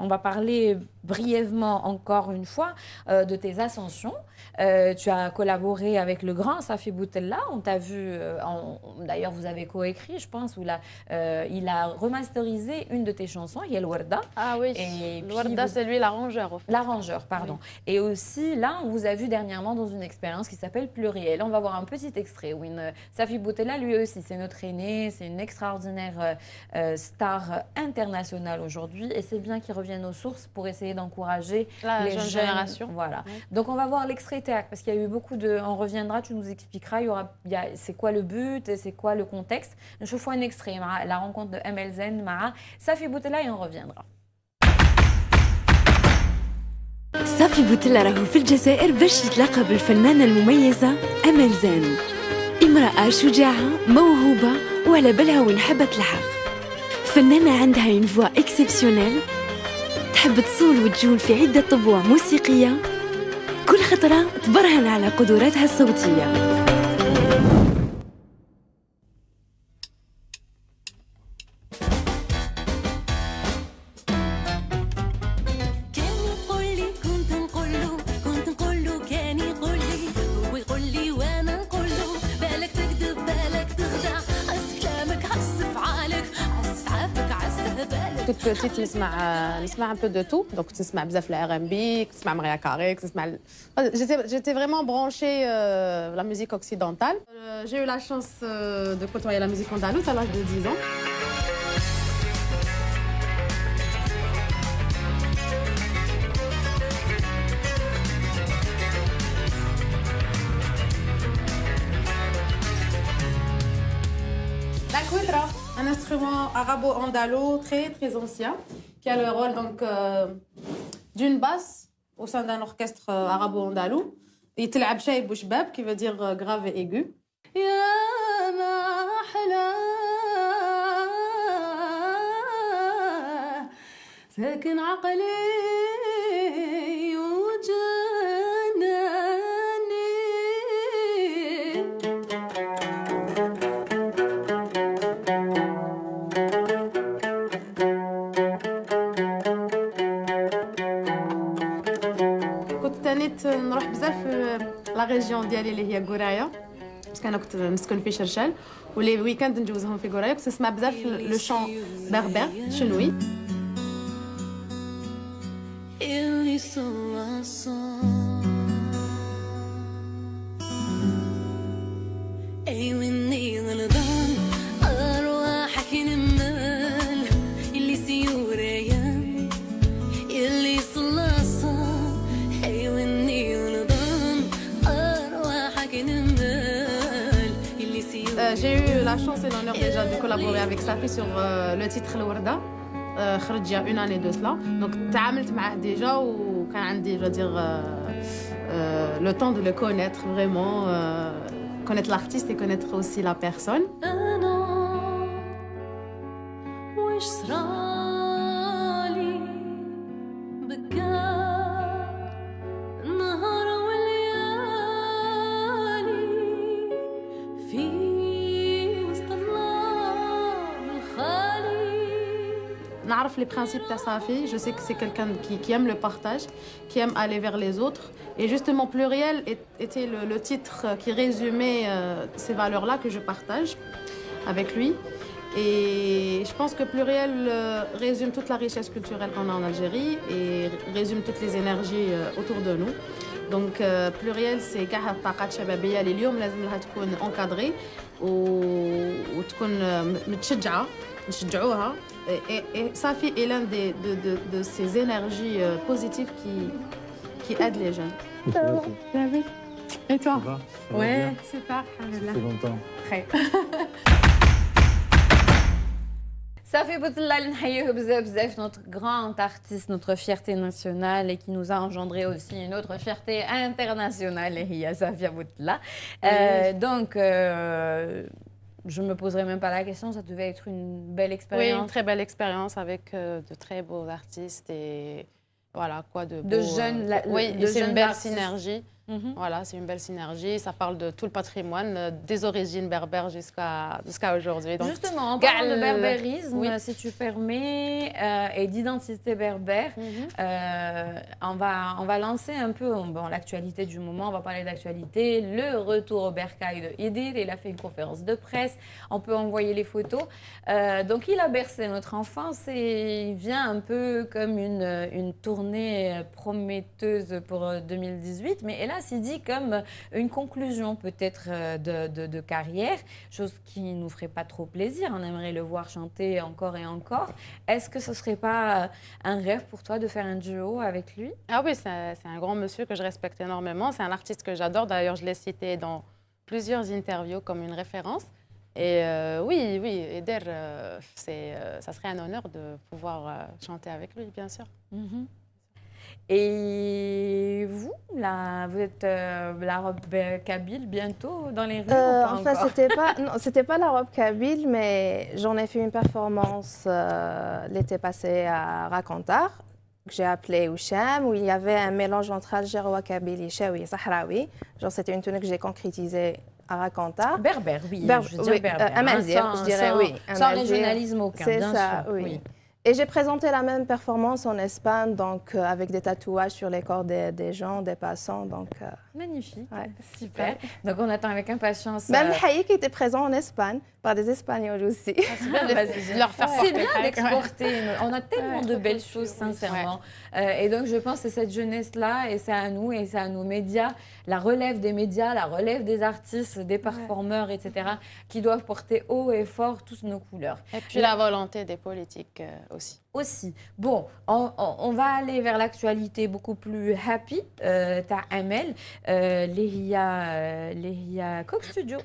On va parler brièvement encore une fois de tes ascensions. Tu as collaboré avec le grand Safi Boutella. On t'a vu, d'ailleurs vous avez coécrit, je pense, où il a remasterisé une de tes chansons, Yel Warda. Ah oui, Warda c'est lui l'arrangeur. L'arrangeur, pardon. Oui. Et aussi là, on vous a vu dernièrement dans une expérience qui s'appelle Pluriel. On va voir un petit extrait où Safi Boutella, lui aussi, c'est notre aîné, c'est une extraordinaire star internationale aujourd'hui. Et c'est bien qu'il revienne aux sources pour essayer d'encourager les jeune jeunes génération. Voilà. Oui. Donc on va voir l'extrait théâtre parce qu'il y a eu beaucoup de. On reviendra, tu nous expliqueras. C'est quoi le but, c'est quoi le contexte. Je fais un extrait, la rencontre de Melzen, Safi Boutella et on reviendra. صافي بوتيلا راهو في الجزائر باش يتلاقى بالفنانة المميزة أملزان، امرأة شجاعة موهوبة وعلى بالها وين حابة تلحق. فنانة عندها une voix exceptionnelle تحب تصول وتجول في عدة طبوع موسيقية كل خطرة تبرهن على قدراتها الصوتية. Toute petite, نسمع un peu de tout. Donc, نسمع بزاف la R&B, نسمع Mariah Carey, نسمع. J'étais vraiment branchée la musique occidentale. J'ai eu la chance de côtoyer la musique andalouse à l'âge de 10 ans. La cuitra, un instrument arabo-andalou très ancien qui a le rôle donc d'une basse au sein d'un orchestre arabo-andalou. Il تلعب شايب وشباب qui veut dire grave et aigu. ساكن عقلي نروح بزاف في لا ريجيون ديالي اللي هي غورايا باسكو انا كنت نسكن في شرشال ولي ويكاند ندوزهم في غورايا كنت نسمع بزاف لو شون بربر شنوي J'ai eu la chance et l'honneur déjà de collaborer avec Safi sur le titre Al-Warda. خرج il y a une année de cela. Donc تعاملت معاه déjà وكان عندي je veux dire le temps de le connaître vraiment, connaître l'artiste et connaître aussi la personne. نعرف les principes de Safi, je sais que c'est quelqu'un qui aime le partage, qui aime aller vers les autres. Et justement, Pluriel était le titre qui résumait ces valeurs-là que je partage avec lui. Et je pense que Pluriel résume toute la richesse culturelle qu'on a en Algérie et résume toutes les énergies autour de nous. Donc Pluriel, c'est كاع الطاقات الشبابية اللي اليوم لازم لها تكون encadrée وتكون متشجعة نشجعوها. Et Safi est l'un de ces énergies positives qui aident les jeunes. Et toi? Ouais, super. Ça fait longtemps. Très. Safi Boutella اللي نحييه بزاف بزاف, notre grand artiste, notre fierté nationale et qui nous a engendré aussi une autre fierté internationale, et هي Safia Boutella. Donc je ne me poserai même pas la question, ça devait être une belle expérience. Oui, une très belle expérience avec de très beaux artistes et voilà quoi de beaux, jeunes. Oui, c'est une belle synergie. Voilà, c'est une belle synergie. Ça parle de tout le patrimoine, des origines berbères jusqu'à aujourd'hui. Donc, justement, en parlant de berbérisme, si tu permets, et d'identité berbère, on va lancer un peu l'actualité du moment. On va parler d'actualité. Le retour au bercail de Idir. Il a fait une conférence de presse. On peut envoyer les photos. Donc, il a bercé notre enfance et il vient un peu comme une tournée prometteuse pour 2018. Mais hélas, il dit comme une conclusion peut-être de carrière, chose qui ne nous ferait pas trop plaisir. On aimerait le voir chanter encore et encore. Est-ce que ce ne serait pas un rêve pour toi de faire un duo avec lui? Ah oui, c'est un grand monsieur que je respecte énormément. C'est un artiste que j'adore. D'ailleurs, je l'ai cité dans plusieurs interviews comme une référence. Et oui, Eder, ça serait un honneur de pouvoir chanter avec lui, bien sûr. Et vous, là, vous êtes la robe kabyle bientôt dans les rues ou pas Enfin, encore c'était pas la robe kabyle, mais j'en ai fait une performance l'été passé à Racontar, que j'ai appelé Oucham, où il y avait un mélange entre algérois, kabylie, chaoui, sahraoui. Genre, c'était une tenue que j'ai concrétisée à Racontar. Berbère, oui, je veux dire berbère. Amazir, je dirais, oui. Sans régionalisme aucun, c'est bien ça, sûr. oui. Et j'ai présenté la même performance en Espagne, donc avec des tatouages sur les corps des gens, des passants. Donc, magnifique, ouais, super. Donc on attend avec impatience. Même Haï qui était présent en Espagne, par des Espagnols aussi. C'est bien d'exporter. On a tellement de belles choses, sincèrement. Et donc je pense que c'est cette jeunesse-là, et c'est à nous, et c'est à nos médias, la relève des médias, la relève des artistes, des performeurs, etc., qui doivent porter haut et fort toutes nos couleurs. Et puis la volonté des politiques aussi. Bon, on va aller vers l'actualité beaucoup plus happy. T'as Amel, les Coq Studio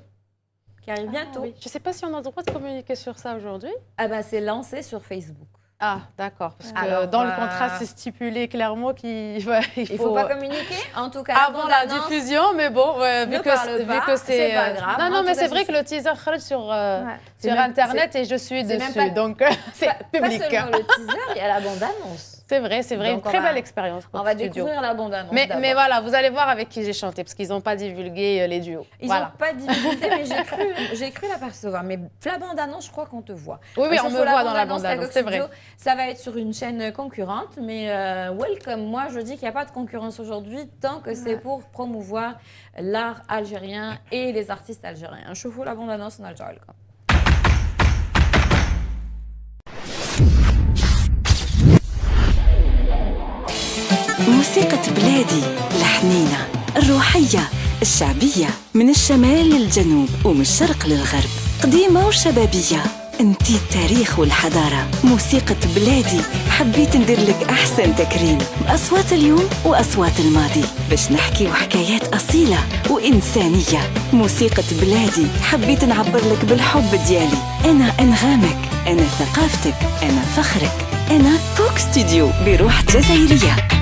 qui arrive bientôt. Oui. Je ne sais pas si on a le droit de communiquer sur ça aujourd'hui. Ah bah c'est lancé sur Facebook. Ah, d'accord. Parce que dans le contrat, c'est stipulé clairement qu'il faut pas communiquer, en tout cas. Avant la diffusion, mais bon, vu que c'est pas grave. Non, mais c'est vrai que le teaser sur Internet et je suis dessus, donc c'est public. Pas seulement le teaser, il y a la bande-annonce. C'est vrai, une très belle expérience. On va découvrir la bande-annonce. Mais voilà, vous allez voir avec qui j'ai chanté, parce qu'ils n'ont pas divulgué les duos. Ils n'ont pas divulgué, mais j'ai cru l'apercevoir. Mais la bande-annonce, je crois qu'on te voit. Oui, on me voit dans la bande-annonce, c'est vrai. Ça va être sur une chaîne concurrente, mais welcome. Moi, je dis qu'il n'y a pas de concurrence aujourd'hui, tant que c'est pour promouvoir l'art algérien et les artistes algériens. Je vous la bande-annonce, on a le temps. موسيقى بلادي الحنينة الروحية الشعبية من الشمال للجنوب ومن الشرق للغرب قديمة وشبابية انتي التاريخ والحضارة موسيقى بلادي حبيت ندير لك أحسن تكريم بأصوات اليوم وأصوات الماضي باش نحكي وحكايات أصيلة وإنسانية موسيقى بلادي حبيت نعبر لك بالحب ديالي أنا أنغامك أنا ثقافتك أنا فخرك أنا كوك ستوديو بروح جزائرية.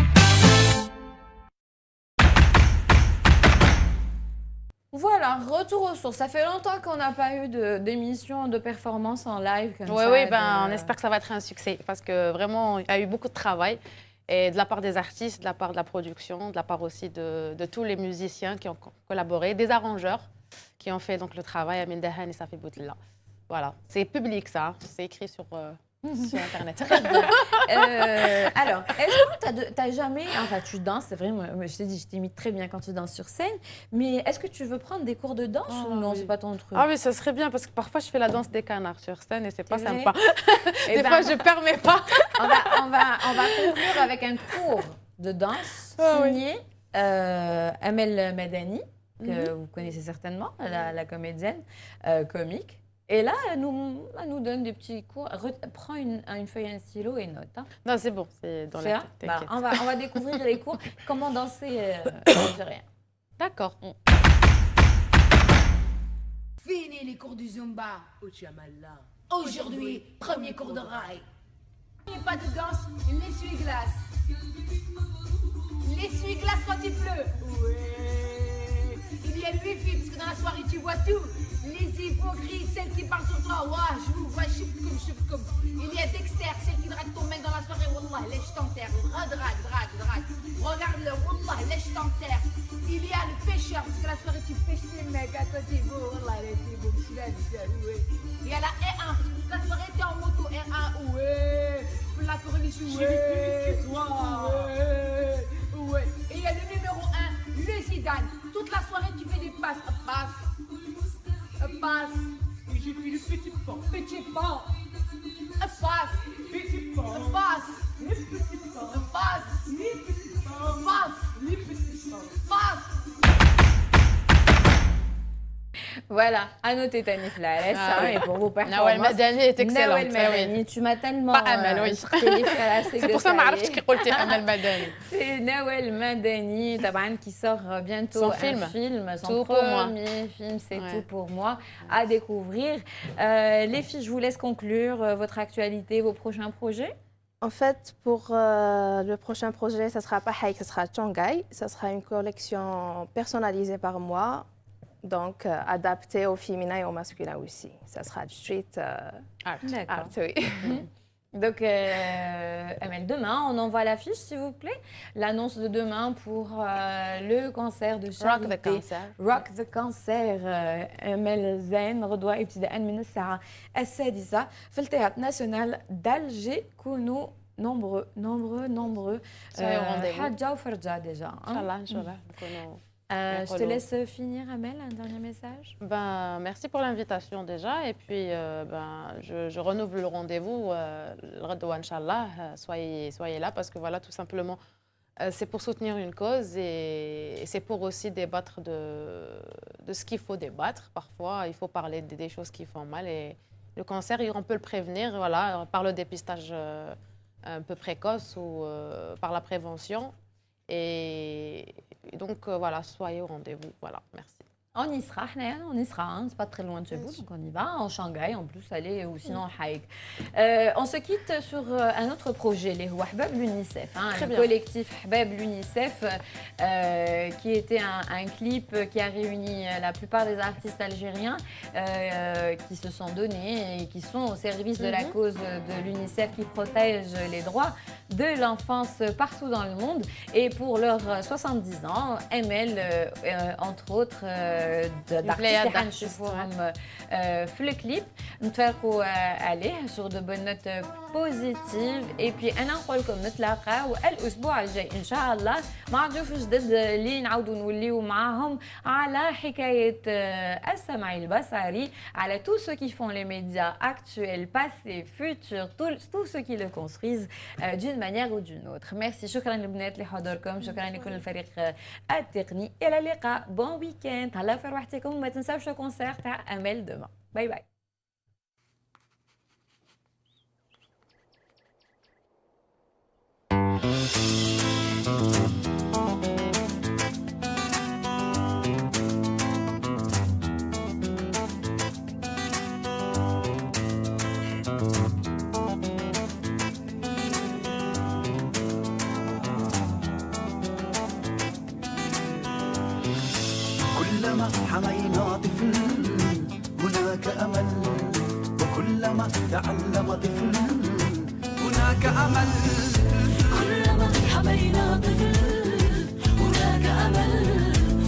Voilà, retour aux sources. Ça fait longtemps qu'on n'a pas eu d'émission, de performance en live comme ça. Oui, on espère que ça va être un succès parce que vraiment, il y a eu beaucoup de travail et de la part des artistes, de la part de la production, de la part aussi de tous les musiciens qui ont collaboré, des arrangeurs qui ont fait donc le travail. Amin Dahan et Safi Boutella. Voilà, c'est public ça, c'est écrit sur Internet. Alors, est-ce que tu n'as jamais... Enfin, tu danses, c'est vrai, moi, je t'ai dit, je t'imite très bien quand tu danses sur scène, mais est-ce que tu veux prendre des cours de danse ou non, c'est pas ton truc? Ah oui, ça serait bien, parce que parfois, je fais la danse des canards sur scène et c'est pas sympa. Des fois, je perds mes pas. on va conclure avec un cours de danse signé Amel Madani, que vous connaissez certainement, la comédienne comique. Et là, elle nous donne des petits cours. Prends une feuille, un stylo et note. Hein. Non, c'est bon, c'est dans la tête. On va découvrir les cours. Comment danser algérien. D'accord. Fini les cours du Zumba au Chamalla. Aujourd'hui, premier cours de rail. Il n'y a pas de danse, l'essuie-glace. L'essuie-glace quand il pleut. Ouais. Il y a 8 filles, parce que dans la soirée, tu vois tout. Les hypocrites, celles qui parlent sur toi, ouah, je vous vois, chif comme. Il y a Dexter, celle qui drague ton mec dans la soirée, wallah, lèche ton terre, drague. Regarde-le, wallah, lèche ton terre. Il y a le pêcheur, parce que la soirée, tu pêches les mecs à côté, beau, wallah, c'est beau, ouais. Il y a la R1, la soirée, t'es en moto, R1, ouais. La corniche, ouais. Et il y a le numéro 1, le Zidane. Toute la soirée, tu fais des passes, passe. Et j'ai fait le petit pan. Passe. Petit pan. Passe. Les petits pans. Passe. Les petits pans. Passe. Les petits pans. Passe. Voilà, à noter Tanif Lares, et pour vos performances. Nawel Madani est excellente. Nawel Madani, tu m'as tellement... Pas Amel, oui. C'est pour ça que je n'ai pas dit Amel Madani. C'est Nawel Madani, qui sort bientôt son film. Son premier film, c'est Tout pour moi, à découvrir. Les filles, je vous laisse conclure votre actualité, vos prochains projets. En fait, pour le prochain projet, ça sera pas Haïk, ça sera Tongai. Ça sera une collection personnalisée par moi, donc adaptée au féminin et au masculin aussi. Ça sera du street art, oui. Donc, Amel, demain, on envoie l'affiche, s'il vous plaît. L'annonce de demain pour le cancer de charité. Rock the Cancer. Rock the Cancer. أمل زين غدوة ابتداء من الساعة 6 في التياتر ناسيونال d'Alger. كونوا nombreux. حاجة وفرجة déjà. إن شاء الله نكونوا. Je te laisse finir, Amel, un dernier message. Merci pour l'invitation déjà. Et puis, je renouvelle le rendez-vous. Inch'Allah, soyez là parce que voilà, tout simplement, c'est pour soutenir une cause et c'est pour aussi débattre de ce qu'il faut débattre. Parfois, il faut parler des choses qui font mal. Et le cancer, on peut le prévenir voilà, par le dépistage un peu précoce ou par la prévention. Et donc, voilà, soyez au rendez-vous. Voilà, merci. On y sera, c'est pas très loin de chez vous, donc on y va. En Shanghai, en plus, allez, ou sinon en Haïk. On se quitte sur un autre projet, les Hbab l'UNICEF, le collectif Hbab l'UNICEF, qui était un clip qui a réuni la plupart des artistes algériens qui se sont donnés et qui sont au service de la cause de l'UNICEF qui protège les droits de l'enfance partout dans le monde. Et pour leurs 70 ans, Amel, entre autres, d'artistes اللي حنشوفوهم في الكليب نتفرقوا عليه sur de bonnes notes positives. et puis انا نقول لكم نتلاقاو الاسبوع الجاي ان شاء الله مع ضيوف جدد اللي نعاودوا نوليو معاهم على حكايه السمع البصري على tous ceux qui font les médias actuels, passés, futurs, tous ceux qui le construisent d'une manière ou d'une autre. Merci, شكرا لبنات لحضوركم، شكرا لكل الفريق التقني. الى اللقاء، بون ويكند، هلا في روحتكم، وما تنساوش الكونسير تاع امل دما. باي باي. كلما حمينا طفل هناك أمل، وكلما تعلم طفل هناك أمل. كلما حمينا طفل هناك أمل،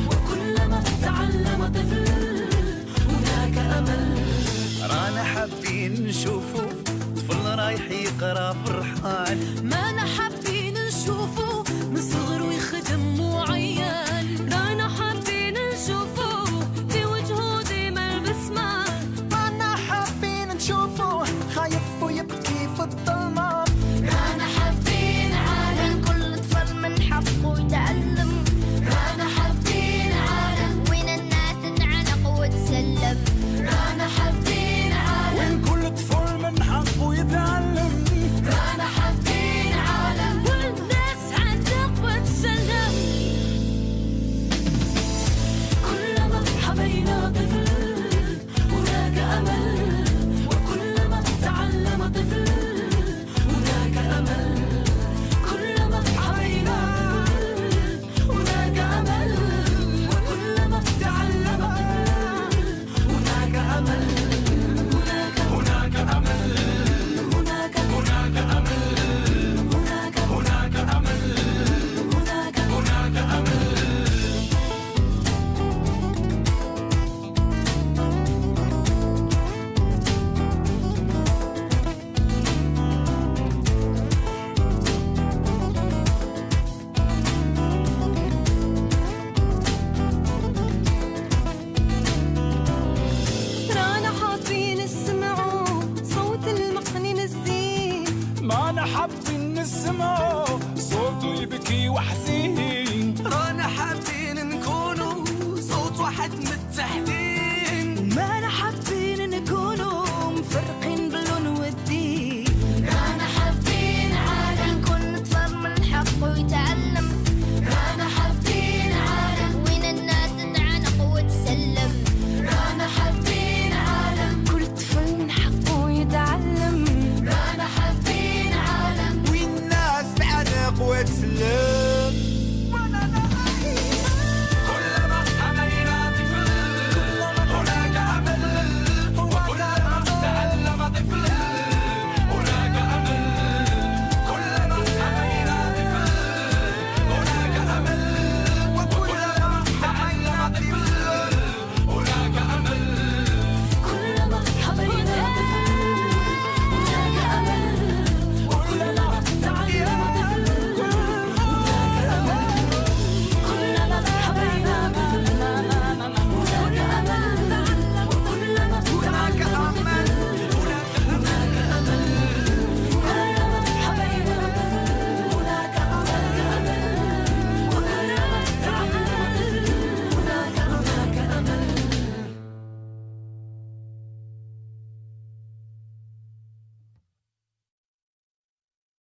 وكلما تعلم طفل هناك أمل. رانا حابين نشوفو طفل رايح يقرا فرحان، ما حابين نشوفو من صغره يخدم معين. رانا حابين نشوفو في وجهه ديما البسمة، رانا حابين نشوفو خايف ويبكي في الظلمة. رانا حابين عالم كل طفل من حقه يتعلم، رانا حابين عالم وين الناس تنعنق وتسلم. رانا حابين عالم وين كل طفل من حقه يتعلم، رانا حابين عالم والناس عنق وتسلم. كلما حمينا طفل هناك أمل، وكلما تعلم طفل هناك أمل. كلما حمينا طفل هناك أمل، وكلما تعلم طفل هناك أمل. هناك أمل، هناك أمل، هناك أمل، هناك أمل. رانا حابين نسمعوا صوت المقنن الزين، مانا حابين نسمعوا صوته يبكي وحزين. رانا حابين نكونوا صوت واحد متحدين.